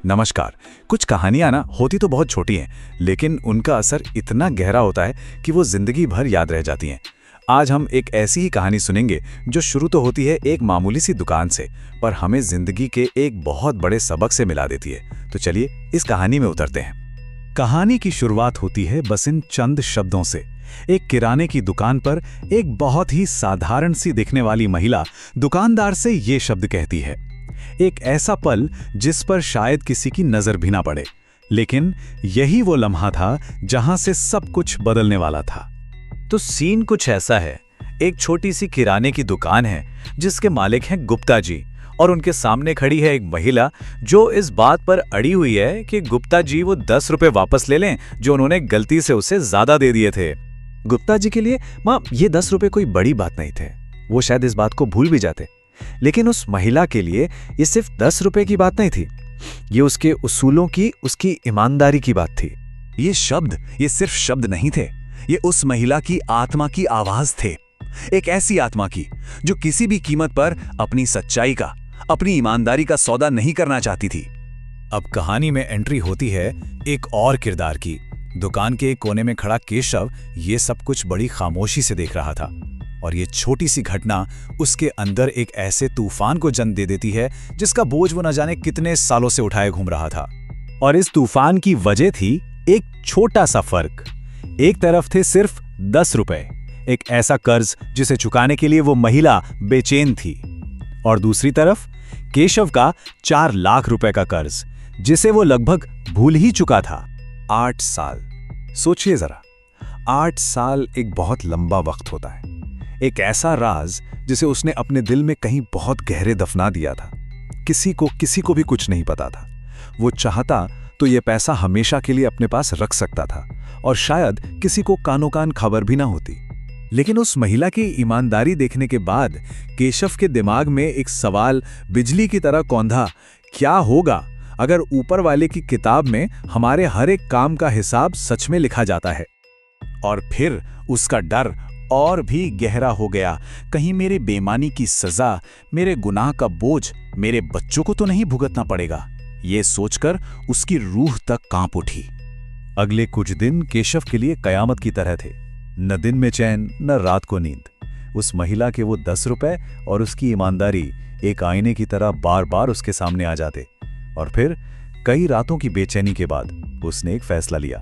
नमस्कार। कुछ कहानियां ना होती तो बहुत छोटी हैं, लेकिन उनका असर इतना गहरा होता है कि वो जिंदगी भर याद रह जाती हैं। आज हम एक ऐसी ही कहानी सुनेंगे जो शुरू तो होती है एक मामूली सी दुकान से, पर हमें जिंदगी के एक बहुत बड़े सबक से मिला देती है। तो चलिए इस कहानी में उतरते हैं। कहानी की शुरुआत होती है बस इन चंद शब्दों से। एक किराने की दुकान पर एक बहुत ही साधारण सी दिखने वाली महिला दुकानदार से ये शब्द कहती है। एक ऐसा पल जिस पर शायद किसी की नजर भी ना पड़े, लेकिन यही वो लम्हा था जहां से सब कुछ बदलने वाला था। तो सीन कुछ ऐसा है। एक छोटी सी किराने की दुकान है जिसके मालिक हैं गुप्ता जी, और उनके सामने खड़ी है एक महिला जो इस बात पर अड़ी हुई है कि गुप्ता जी वो 10 रुपए वापस ले लें जो उन्होंने गलती से उसे ज्यादा दे दिए थे। गुप्ता जी के लिए माँ ये 10 रुपए कोई बड़ी बात नहीं थे, वो शायद इस बात को भूल भी जाते, लेकिन उस महिला के लिए ये सिर्फ 10 रुपए की बात नहीं थी, ये उसके उसूलों की, उसकी ईमानदारी की बात थी। ये सिर्फ शब्द नहीं थे, ये उस महिला की आत्मा की आवाज थे। एक ऐसी आत्मा की जो किसी भी कीमत पर अपनी सच्चाई का, अपनी ईमानदारी का सौदा नहीं करना चाहती थी। अब कहानी में एंट्री होती है एक और किरदार की। दुकान के एक कोने में खड़ा केशव ये सब कुछ बड़ी खामोशी से देख रहा था, और ये छोटी सी घटना उसके अंदर एक ऐसे तूफान को जन्म दे देती है जिसका बोझ वो न जाने कितने सालों से उठाए घूम रहा था। और इस तूफान की वजह थी एक छोटा सा फर्क। एक तरफ थे सिर्फ 10 रुपए, एक ऐसा कर्ज जिसे चुकाने के लिए वो महिला बेचैन थी, और दूसरी तरफ केशव का 4 लाख रुपए का कर्ज जिसे वो लगभग भूल ही चुका था। 8 साल, सोचिए जरा, 8 साल एक बहुत लंबा वक्त होता है। एक ऐसा राज जिसे उसने अपने दिल में कहीं बहुत गहरे दफना दिया था। किसी को भी कुछ नहीं पता था। वो चाहता तो ये पैसा हमेशा के लिए अपने पास रख सकता था, और शायद किसी को कानो कान खबर भी ना होती। लेकिन उस महिला की ईमानदारी देखने के बाद केशव के दिमाग में एक सवाल बिजली की तरह कौंधा, क्या होगा अगर ऊपर वाले की किताब में हमारे हर एक काम का हिसाब सच में लिखा जाता है? और फिर उसका डर और भी गहरा हो गया। कहीं मेरे बेईमानी की सजा, मेरे गुनाह का बोझ मेरे बच्चों को तो नहीं भुगतना पड़ेगा। ये सोचकर उसकी रूह तक कांप उठी। अगले कुछ दिन केशव के लिए कयामत की तरह थे। न दिन में चैन, न रात को नींद। उस महिला के वो 10 रुपए और उसकी ईमानदारी एक आईने की तरह बार बार उसके सामने आ जाते। और फिर कई रातों की बेचैनी के बाद उसने एक फैसला लिया,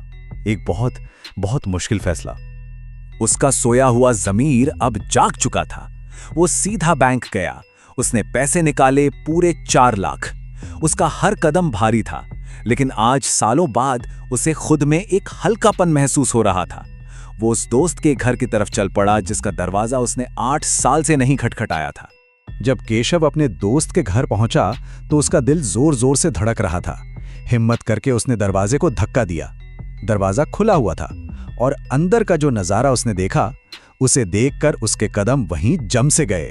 एक बहुत बहुत मुश्किल फैसला। उसका सोया हुआ ज़मीर अब जाग चुका था। वो सीधा बैंक गया। उसने पैसे निकाले, पूरे 4 लाख। उसका हर कदम भारी था, लेकिन आज सालों बाद उसे खुद में एक हल्कापन महसूस हो रहा था। वो उस दोस्त के घर की तरफ चल पड़ा जिसका दरवाजा उसने 8 साल से नहीं खटखटाया था। जब केशव अपने दोस्त के घर पहुंचा तो उसका दिल जोर जोर से धड़क रहा था। हिम्मत करके उसने दरवाजे को धक्का दिया। दरवाजा खुला हुआ था, और अंदर का जो नजारा उसने देखा, उसे देखकर उसके कदम वहीं जम से गए।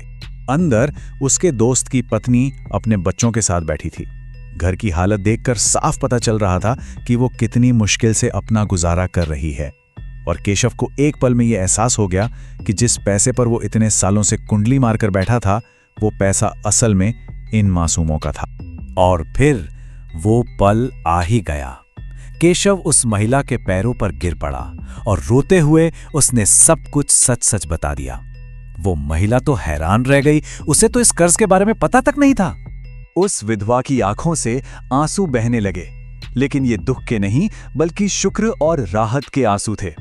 अंदर उसके दोस्त की पत्नी अपने बच्चों के साथ बैठी थी। घर की हालत देखकर साफ पता चल रहा था कि वो कितनी मुश्किल से अपना गुजारा कर रही है। और केशव को एक पल में यह एहसास हो गया कि जिस पैसे पर वो इतने सालों से कुंडली मारकर बैठा था, वो पैसा असल में इन मासूमों का था। और फिर वो पल आ ही गया। केशव उस महिला के पैरों पर गिर पड़ा और रोते हुए उसने सब कुछ सच सच बता दिया। वो महिला तो हैरान रह गई, उसे तो इस कर्ज के बारे में पता तक नहीं था। उस विधवा की आंखों से आंसू बहने लगे, लेकिन ये दुख के नहीं बल्कि शुक्र और राहत के आंसू थे।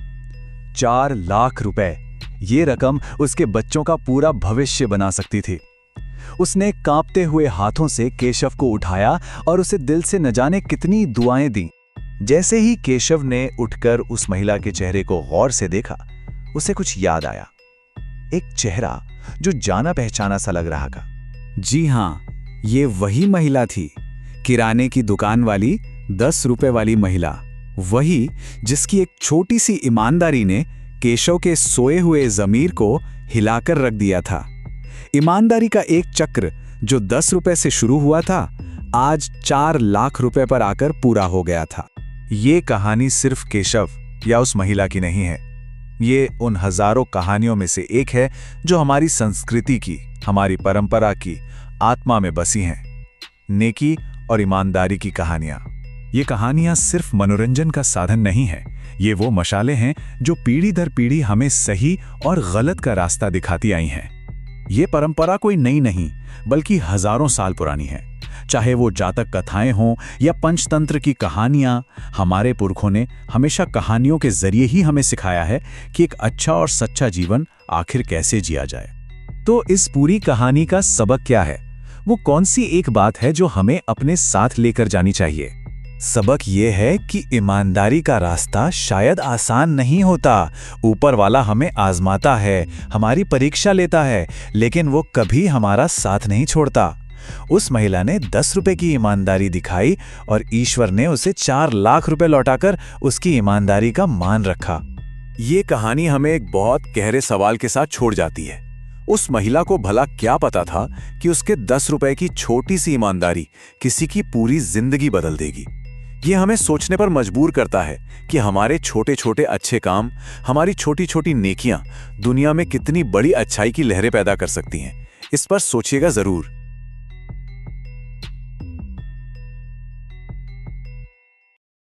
4 लाख रुपए, ये रकम उसके बच्चों का पूरा भविष्य बना सकती थी। उसने कांपते हुए हाथों से केशव को उठाया और उसे दिल से न जाने कितनी दुआएं दी। जैसे ही केशव ने उठकर उस महिला के चेहरे को गौर से देखा, उसे कुछ याद आया। एक चेहरा जो जाना पहचाना सा लग रहा था। जी हाँ, ये वही महिला थी, किराने की दुकान वाली 10 रुपए वाली महिला। वही जिसकी एक छोटी सी ईमानदारी ने केशव के सोए हुए ज़मीर को हिलाकर रख दिया था। ईमानदारी का एक चक्र जो 10 रुपए से शुरू हुआ था, आज 4 लाख रुपए पर आकर पूरा हो गया था। ये कहानी सिर्फ केशव या उस महिला की नहीं है। ये उन हजारों कहानियों में से एक है जो हमारी संस्कृति की, हमारी परंपरा की आत्मा में बसी हैं। नेकी और ईमानदारी की कहानियां। ये कहानियां सिर्फ मनोरंजन का साधन नहीं है, ये वो मशाले हैं जो पीढ़ी दर पीढ़ी हमें सही और गलत का रास्ता दिखाती आई हैं। ये परंपरा कोई नई नहीं, बल्कि हजारों साल पुरानी है। चाहे वो जातक कथाएं हों या पंचतंत्र की कहानियां, हमारे पुरखों ने हमेशा कहानियों के जरिए ही हमें सिखाया है कि एक अच्छा और सच्चा जीवन आखिर कैसे जिया जाए। तो इस पूरी कहानी का सबक क्या है? वो कौन सी एक बात है जो हमें अपने साथ लेकर जानी चाहिए? सबक ये है कि ईमानदारी का रास्ता शायद आसान नहीं होता। ऊपर वाला हमें आजमाता है, हमारी परीक्षा लेता है, लेकिन वो कभी हमारा साथ नहीं छोड़ता। उस महिला ने 10 रुपए की ईमानदारी दिखाई और ईश्वर ने उसे 4 लाख रुपए लौटाकर उसकी ईमानदारी का मान रखा। ये कहानी हमें एक बहुत गहरे सवाल के साथ छोड़ जाती है। उस महिला को भला क्या पता था कि उसके 10 रुपए की छोटी सी ईमानदारी किसी की पूरी जिंदगी बदल देगी। ये हमें सोचने पर मजबूर करता है कि हमारे छोटे छोटे अच्छे काम, हमारी छोटी छोटी नेकियां दुनिया में कितनी बड़ी अच्छाई की लहरें पैदा कर सकती हैं। इस पर सोचिएगा जरूर।